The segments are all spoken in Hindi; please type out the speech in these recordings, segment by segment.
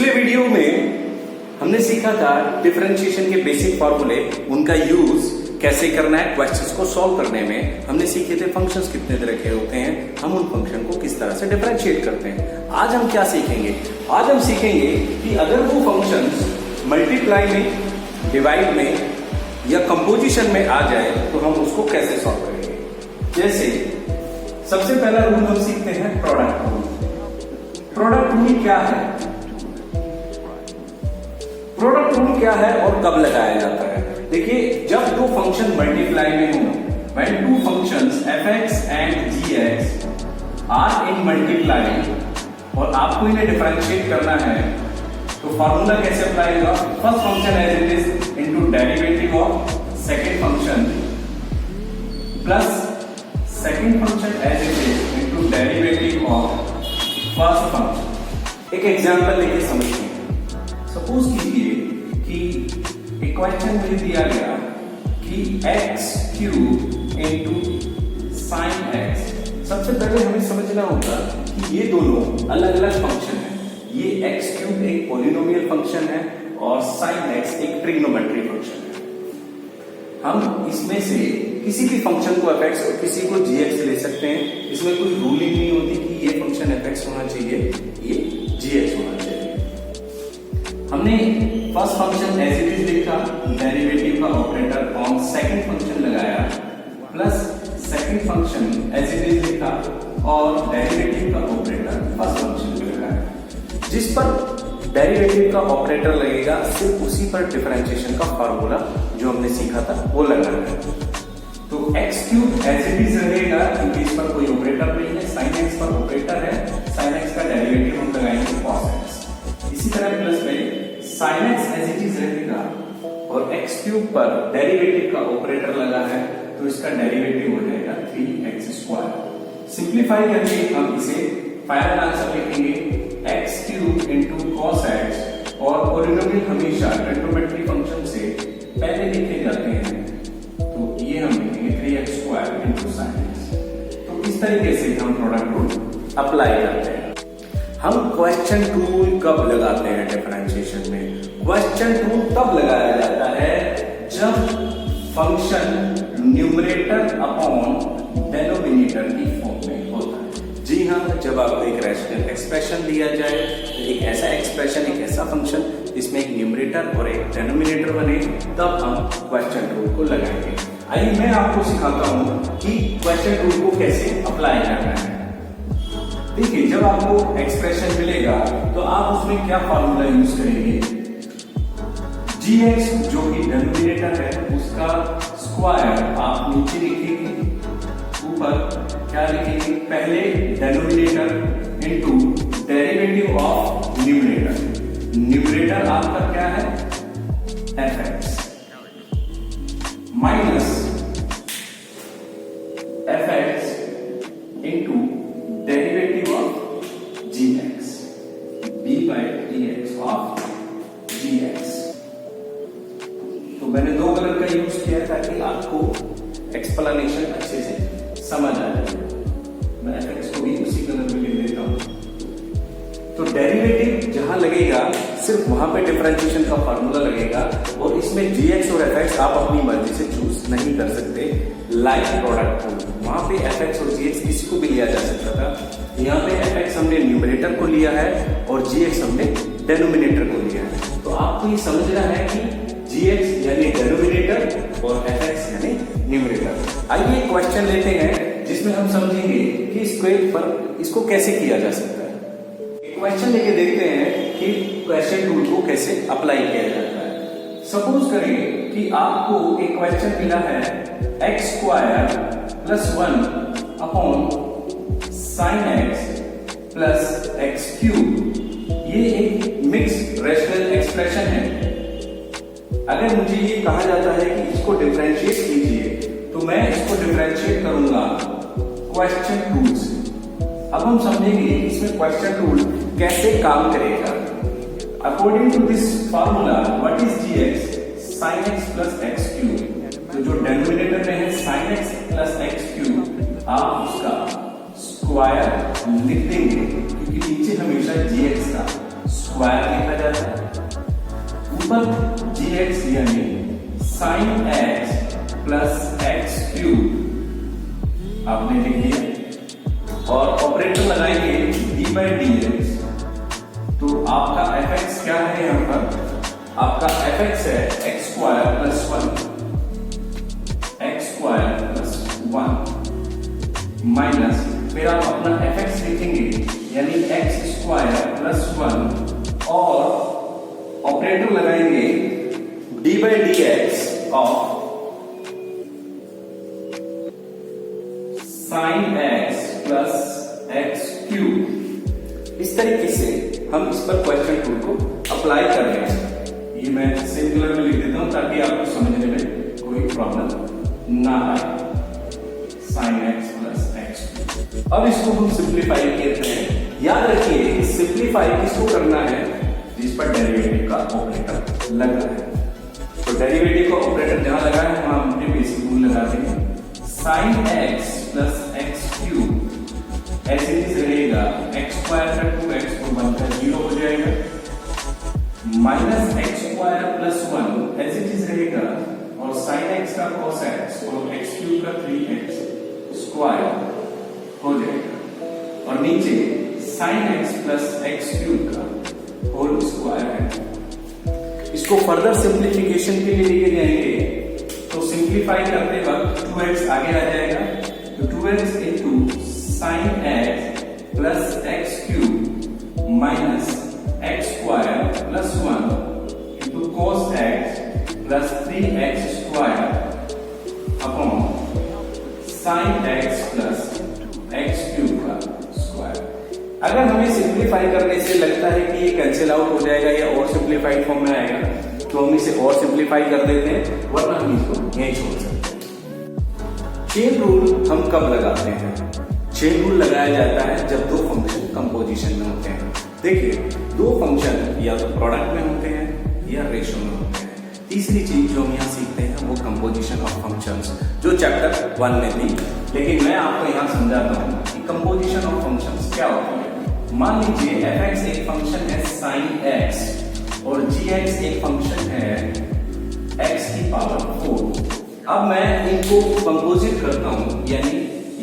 पिछले वीडियो में हमने सीखा था डिफरेंशिएशन के बेसिक फॉर्मूले, उनका यूज कैसे करना है क्वेश्चंस को सॉल्व करने में। हमने सीखे थे फंक्शंस कितने तरह के होते हैं, हम उन फंक्शन को किस तरह से डिफरेंशिएट करते हैं। आज हम क्या सीखेंगे? आज हम सीखेंगे कि अगर वो फंक्शंस मल्टीप्लाई में, डिवाइड में या कंपोजिशन में आ जाए तो हम उसको कैसे सॉल्व करेंगे। जैसे सबसे पहला रूल हम सीखते हैं प्रोडक्ट रूल। प्रोडक्ट रूल क्या है? प्रोडक्ट रूल क्या है और कब लगाया जाता है? देखिए, जब दो फंक्शन मल्टीप्लाई में हो, when two functions fx and gx are in multiply और आपको इन्हें डिफरेंशिएट करना है तो फॉर्मूला कैसे अप्लाई होगा? First function as it is into derivative of second function plus second function as it is into derivative of first function. एक एग्जांपल लेके समझते हैं। सपोज कीजिए कि एक क्वेश्चन मुझे दिया गया कि x cube into sine x। सबसे पहले हमें समझना होगा कि ये दोनों अलग अलग फंक्शन है। ये x क्यूब एक पॉलिनोमियल फंक्शन है और sin x एक ट्रिग्नोमेट्री फंक्शन है। हम इसमें से किसी भी फंक्शन को fx और किसी को gx ले सकते हैं। इसमें कोई रूलिंग नहीं होती कि ये फंक्शन fx होना चाहिए, ये gx होना चाहिए। हमने first function as it is लिखा, डेरिवेटिव का ऑपरेटर ऑन सेकंड फंक्शन लगाया, plus second function as it is लिखा और डेरिवेटिव का ऑपरेटर फर्स्ट फंक्शन पे लगाया। जिस पर डेरिवेटिव का ऑपरेटर लगेगा सिर्फ उसी पर डिफरेंशिएशन का फार्मूला जो हमने सीखा था वो लगाना है। तो x cube as it is रहेगा क्योंकि इस पर कोई ऑपरेटर नहीं है, sin x पर ऑपरेटर है, sin x का डेरिवेटिव हम लगाएंगे cos x। इसी तरह प्लस में sin x as it is रहेगा और x क्यूब पर डेरिवेटिव का ऑपरेटर लगा है तो इसका डेरिवेटिव हो जाएगा 3x²। सिंप्लीफाई करके हम इसे फाइनल आंसर लिखेंगे x cube into cos x और पॉलिनोमियल हमेशा ट्रिग्नोमेट्री फंक्शन से पहले लिखे जाते हैं तो ये हम लिखेंगे 3x² इनटू sin x। तो इस तरीके से हम प्रोडक्ट रूल अप्लाई करते हैं। हम क्वेश्चन रूल कब लगाते हैं डिफरेंशिएशन में? क्वेश्चन रूल तब लगाया जाता है जब फंक्शन न्यूमरेटर अपॉन डेनोमिनेटर की फॉर्म में होता है। जी हाँ, जब आपको एक रैशनल एक्सप्रेशन दिया जाए, एक ऐसा एक्सप्रेशन, एक ऐसा फंक्शन जिसमें एक न्यूमरेटर और एक डेनोमिनेटर बने, तब हम क्वेश्चन रूल को लगाएंगे। आइए मैं आपको सिखाता हूं कि क्वेश्चन रूल को कैसे अप्लाई करना है। देखिए, जब आपको एक्सप्रेशन मिलेगा तो आप उसमें क्या फॉर्मूला यूज करेंगे? gx जो कि डिनोमिनेटर है उसका स्क्वायर आप नीचे लिखेंगे, ऊपर क्या लिखेंगे? पहले denominator into derivative of numerator. Numerator आपका क्या है? fx minus fx into derivative of gx, b by dx of gx। तो मैंने दो कलर का यूज किया ताकि आपको एक्सप्लेनेशन अच्छे से समझ आ जाए। मैं fx को भी उसी कलर में लिख देता हूं। तो डेरिवेटिव जहां लगेगा सिर्फ वहां पे डिफरेंशिएशन का फार्मूला लगेगा और इसमें gx और fx आप अपनी मर्जी से चूज नहीं कर सकते। लाइक प्रोडक्ट रूल, वहां पे fx और gx किसी को भी लिया जा सकता था। यहाँ पे fx हमने न्यूमरेटर को लिया है और gx हमने डेनोमिनेटर को लिया है। तो आपको ये समझना है कि gx यानी डेनोमिनेटर और fx यानी न्यूमरेटर। आइए क्वेश्चन लेते हैं जिसमें हम समझेंगे कि इसको कैसे किया जा सकता है। एक क्वेश्चन लेके देखते हैं कि क्वेश्चन रूल को कैसे अप्लाई किया जाता है। सपोज करें कि आपको एक क्वेश्चन मिला है x² plus 1 upon sin x plus x³। ये एक मिक्स्ड रैशनल एक्सप्रेशन है। अगर मुझे ये कहा जाता है कि इसको डिफरेंशिएट कीजिए तो मैं इसको डिफरेंशिएट करूंगा क्वेश्चन रूल से। अब हम समझेंगे इसमें क्वेश्चन रूल कैसे काम करेगा। According to this formula what is gx? sin x plus x³। तो जो डेनोमिनेटर में है sin x प्लस x³ आप उसका स्क्वायर लिख देंगे क्योंकि नीचे हमेशा gx का स्क्वायर लिखा जाता है, ऊपर gx यानी sin x plus x cube आपने लिख दिया और ऑपरेटर लगाएंगे d बाई dx। तो आपका fx क्या है यहां पर? आपका fx है x square plus 1, x square plus 1 minus, फिर आप अपना fx लिखेंगे यानी x स्क्वायर प्लस 1 और ऑपरेटर लगाएंगे d by dx of sin x plus x cube. इस तरीके से हम इस पर क्वेश्चन टूल को अप्लाई कर रहे हैं। ये मैं सिंगुलर में लिख देता हूं ताकि आपको समझने में कोई प्रॉब्लम ना आए। sin x plus x. अब इसको हम सिंप्लीफाई करते हैं। याद रखिए सिंप्लीफाई किसको करना है? जिस पर डेरिवेटिव का ऑपरेटर लगा है। तो डेरिवेटिव का ऑपरेटर जहां लगा है वहां हमने बेसिक रूल लगा देंगे। sin x plus x cube ऐसे ही रहेगा, एक्स स्क्वायर का 2x को 1 का 0 हो जाएगा, माइनस एक्स स्क्वायर प्लस 1 ऐसे चीज रहेगा और sin x का cos x और x क्यूब का 3x स्क्वायर हो जाएगा और नीचे sin x plus x cube का होल स्क्वायर है। इसको फर्दर सिंप्लीफिकेशन के लिए लेके जाएंगे तो सिंप्लीफाई करते वक्त 2x आगे आ जाएगा, तो 2x into sin x plus x cube minus x square plus 1 into cos x plus 3x square upon sin x plus x cube का स्क्वायर। अगर हमें सिंप्लीफाई करने से लगता है कि ये कैंसिल आउट हो जाएगा या और सिंप्लीफाइड फॉर्म में आएगा तो हम इसे और सिंप्लीफाई कर देते हैं, वरना हम इसको यहीं छोड़ सकते हैं। चेन रूल हम कब लगाते हैं? चेन रूल लगाया जाता है जब दो फंक्शन कंपोजिशन में होते हैं। देखिए दो फंक्शन या तो प्रोडक्ट में होते हैं या रेशो में होते हैं। तीसरी चीज जो हम यहाँ सीखते हैं वो कंपोजिशन ऑफ फंक्शंस, जो चैप्टर 1 में थी, लेकिन मैं आपको यहाँ समझाता हूँ कि कंपोजिशन ऑफ फंक्शंस क्या होती है। मान लीजिए fx एक फंक्शन है sin x और gx एक फंक्शन है x की पावर 4। अब मैं इनको कंपोजिट करता हूं, यानी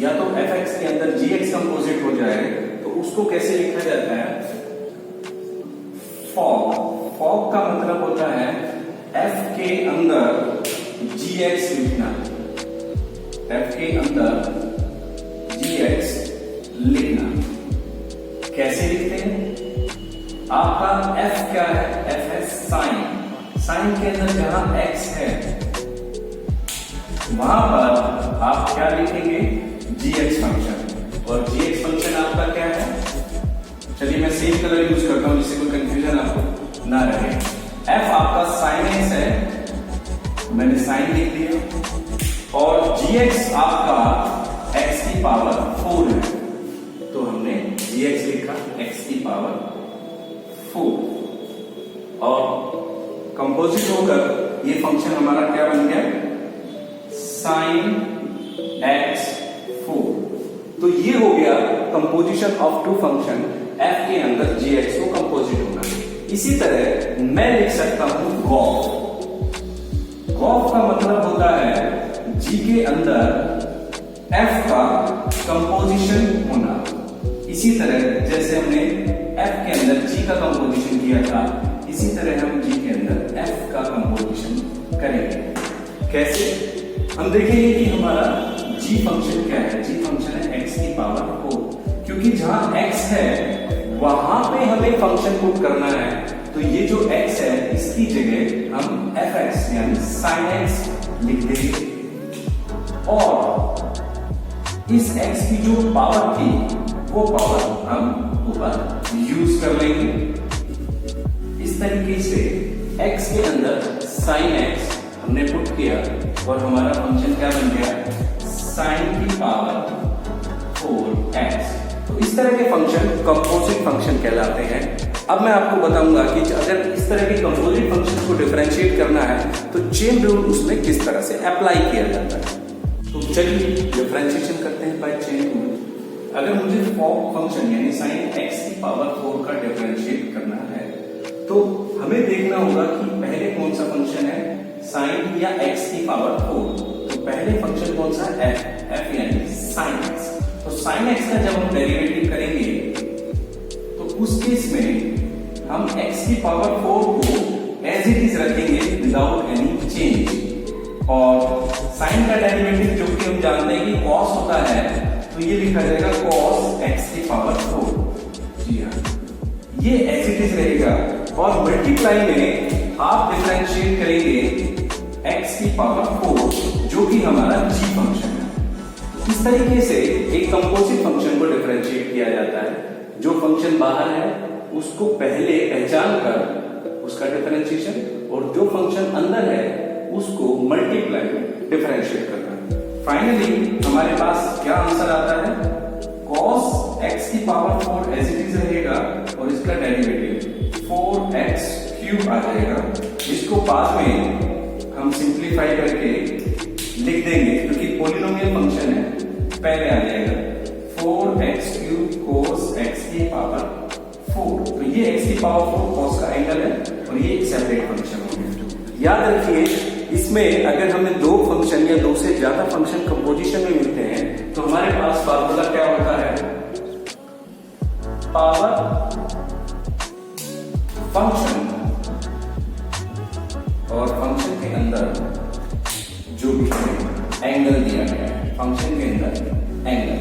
या तो fx के अंदर gx कंपोजिट हो जाए तो उसको कैसे लिखा जाता है? फॉग का मतलब होता है f के अंदर gx लिखना, f के अंदर gx लिखना। कैसे लिखते हैं? आपका f क्या है? f है साइन के अंदर जहां x है वहां पर आप क्या लिखेंगे? gx function. और gx फंक्शन आपका क्या है? चलिए मैं सेम कलर यूज करता हूं जिससे कोई कंफ्यूजन आपको ना रहे। f आपका sin x है, मैंने साइन लिख दिया, और gx आपका x की पावर 4 है तो हमने gx लिखा x की पावर 4 और कंपोजिट होकर ये फंक्शन हमारा क्या बन गया? sin x 4। तो ये हो गया composition of two function f के अंदर gx को कंपोजिट होना। इसी तरह मैं लिख सकता हूं गॉफ। गॉफ का मतलब होता है g के अंदर f का कंपोजिशन होना। इसी तरह जैसे हमने f के अंदर g का कंपोजिशन किया था, इसी तरह हम g के अंदर f का कंपोजिशन करेंगे। कैसे? हम देखेंगे कि हमारा g फंक्शन क्या है। g फंक्शन है x की पावर 4, क्योंकि जहां x है वहां पे हमें फंक्शन पुट करना है, तो ये जो x है इसकी जगह हम fx यानी sin x लिख देंगे और इस x की जो पावर थी वो पावर हम ऊपर यूज कर लेंगे। इस तरीके से x के अंदर sin x हमने पुट किया और हमारा फंक्शन क्या बन गया? sin की पावर 4x। तो इस तरह के फंक्शन कंपोजिट फंक्शन कहलाते हैं। अब मैं आपको बताऊंगा कि अगर इस तरह के कंपोजिट फंक्शन को डिफरेंशिएट करना है तो चेन रूल उसमें किस तरह से अप्लाई किया जाता है। तो चलिए डिफरेंशिएशन करते हैं बाय चेन रूल। अगर मुझे फंक्शन यानी sin x की पावर 4 का डिफरेंशिएट करना है तो हमें देखना होगा कि पहले कौन सा फंक्शन है, साइन या एक्स की पावर 4। तो पहले फंक्शन कौन सा है, एफ यानी साइन एक्स। तो साइन एक्स का जब हम डेरिवेटिव करेंगे तो उस केस में हम एक्स की पावर 4 को एज इट इज रखेंगे विदाउट एनी चेंज। और साइन का डेरिवेटिव जो कि हम जानते हैं कि कॉस होता है, तो ये लिखा जाएगा कॉस एक्स की पावर 4। जी हाँ, ये एज इट इज रहेगा। और मल्टीप्लाई में आप डिफरेंशिएट करेंगे एक्स की पावर 4 जो कि हमारा जी फंक्शन है। इस तरीके से एक कंपोजिट फंक्शन को डिफरेंशिएट किया जाता है। जो फंक्शन बाहर है उसको पहले पहचान कर उसका डिफरेंशिएशन, और जो फंक्शन अंदर है उसको मल्टीप्लाई डिफरेंशिएट करना। फाइनली हमारे पास क्या आंसर आता है, cos x की पावर 4 एज इट इज रहेगा और इसका डेरिवेटिव 4x क्यूब आ जाएगा। इसको बाद में हम सिंप्लीफाई करके लिख देंगे क्योंकि पॉलिनोमियल फंक्शन है, पहले आ जाएगा 4x क्यूब cos x की पावर 4। तो ये x की पावर 4 cos का एंगल है और ये एक सेपरेट फंक्शन हो गया। याद रखिए इसमें अगर हमें दो फंक्शन या दो से ज्यादा फंक्शन कंपोजिशन में मिलते हैं तो हमारे पास फार्मूला क्या होता है, पावर फंक्शन और फंक्शन के अंदर जो भी एंगल दिया गया है, फंक्शन के अंदर एंगल।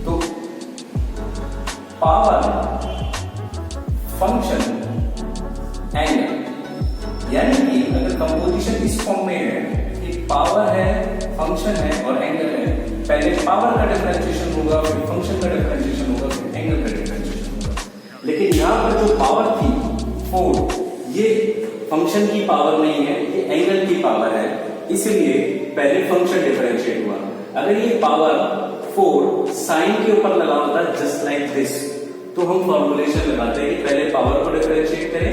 तो पावर फंक्शन एंगल, यानी कि अगर कंपोजिशन इस फॉर्म में है कि पावर है, फंक्शन है और एंगल है, पहले पावर का डिफरेंशिएशन होगा, फिर फंक्शन का डिफरेंशिएशन होगा, फिर एंगल का डिफरेंशिएशन होगा। लेकिन यहां पर जो पावर थी 4, ये फंक्शन की पावर नहीं है, ये एंगल की पावर है, इसलिए पहले फंक्शन डिफरेंशिएट हुआ। अगर ये पावर 4 साइन के ऊपर लगा होता जस्ट लाइक दिस, तो हम फॉर्मुलेशन लगाते हैं कि पहले पावर को डिफरेंशिएट करें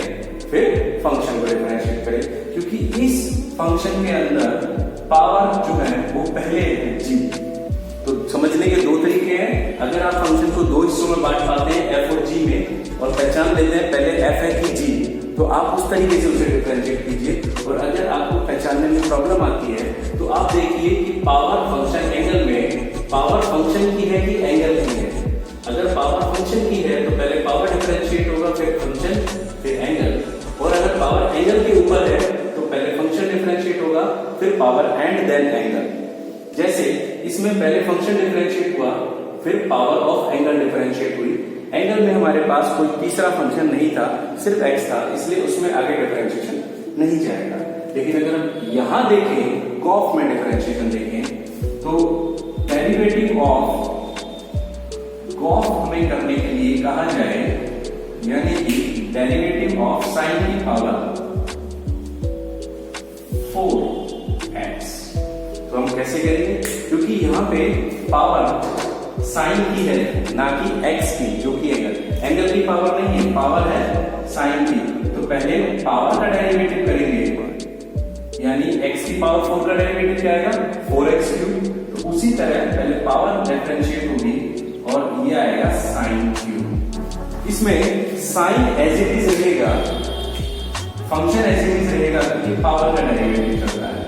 फिर फंक्शन को डिफरेंशिएट करें, क्योंकि इस फंक्शन के अंदर पावर जो है वो पहले है जी। तो समझने के दो तरीके हैं। अगर आप फंक्शन को दो हिस्सों में बांट पाते हैं एफ और जी में और पहचान लेते हैं पहले एफ है कि जी, तो आप उस तरीके से उसे डिफरेंशिएट कीजिए। और अगर आपको पहचानने में प्रॉब्लम आती है तो आप देखिए कि पावर फंक्शन एंगल में पावर फंक्शन की है कि एंगल की है। अगर पावर फंक्शन की है तो पहले पावर डिफरेंशिएट होगा फिर फंक्शन फिर एंगल, और अगर पावर एंगल के ऊपर है तो पहले फंक्शन डिफरेंशिएट होगा फिर पावर एंड देन एंगल। जैसे इसमें पहले फंक्शन डिफरेंशिएट हुआ फिर पावर ऑफ एंगल डिफरेंशिएट हुई। एंगल में हमारे पास कोई तीसरा फंक्शन नहीं था, सिर्फ x था, इसलिए उसमें आगे डिफरेंशिएशन नहीं जाएगा। लेकिन अगर हम यहां देखें कॉफ में डिफरेंशिएशन देखें तो डेरिवेटिव ऑफ कॉफ हमें करने के लिए कहा जाए, यानी कि डेरिवेटिव ऑफ साइन की पावर 4x। तो हम कैसे करेंगे, क्योंकि यहां पे पावर साइन की है ना कि x की, जो कि एंगल की पावर नहीं है, पावर है साइन की। तो पहले पावर का डेरिवेटिव करेंगे, यानी x की पावर 4 का डेरिवेटिव क्या आएगा 4x क्यूब। तो उसी तरह पहले पावर डिफरेंशिएट होगी और ये आएगा साइन क्यूब। इसमें साइन एज इट इज रहेगा, फंक्शन एज इट इज रहेगा क्योंकि पावर का डेरिवेटिव चल रहा है,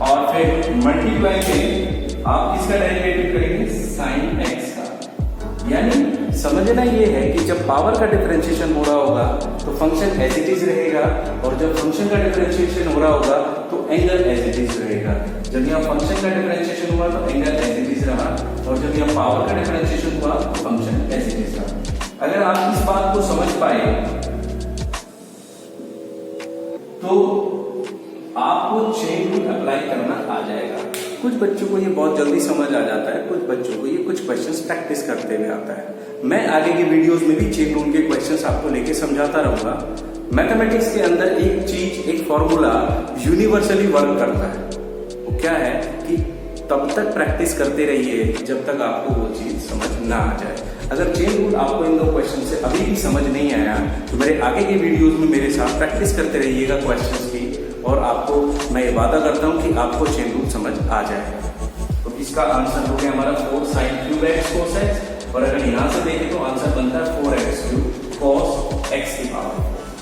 और फिर मल्टीप्लाई में आप इसका डेरिवेटिव करेंगे साइन एक्स का। यानी समझना ये है कि जब पावर का डिफरेंशिएशन हो रहा होगा तो फंक्शन एज इट इज रहेगा, और जब फंक्शन का डिफरेंशिएशन हो रहा होगा तो एंगल एज इट इज रहेगा। जब यहाँ फंक्शन का डिफरेंशिएशन हुआ तो एंगल एज इट इज रहा, और जब यहाँ पावर का डिफरेंशिएशन हुआ तो फंक्शन एज इट इज रहा। अगर आप इस बात को समझ पाए तो आपको चेन रूल अप्लाई करना आ जाएगा। कुछ बच्चों को ये बहुत जल्दी समझ आ जाता है, कुछ बच्चों को ये कुछ क्वेश्चंस प्रैक्टिस करते हुए आता है। मैं आगे की वीडियोस में भी चेन रूल के क्वेश्चंस आपको लेके समझाता रहूंगा। मैथमेटिक्स के अंदर एक चीज, एक फॉर्मूला यूनिवर्सली वर्क करता है। वो क्या है कि तब तक प्रैक्टिस करते रहिए जब तक आपको वो चीज समझ ना आ जाए। अगर चेन रूल आपको इन दो क्वेश्चन से अभी भी समझ नहीं आया तो मेरे आगे की वीडियोस में मेरे साथ प्रैक्टिस करते रहिएगा क्वेश्चंस की, और आपको मैं ये वादा करता हूं कि आपको चेन रूल समझ आ जाए। तो इसका आंसर हो गया हमारा 4 sin cube x cos x, और अगर यहां से देखें तो आंसर बनता है 4x क्यूब cos x की पावर 4।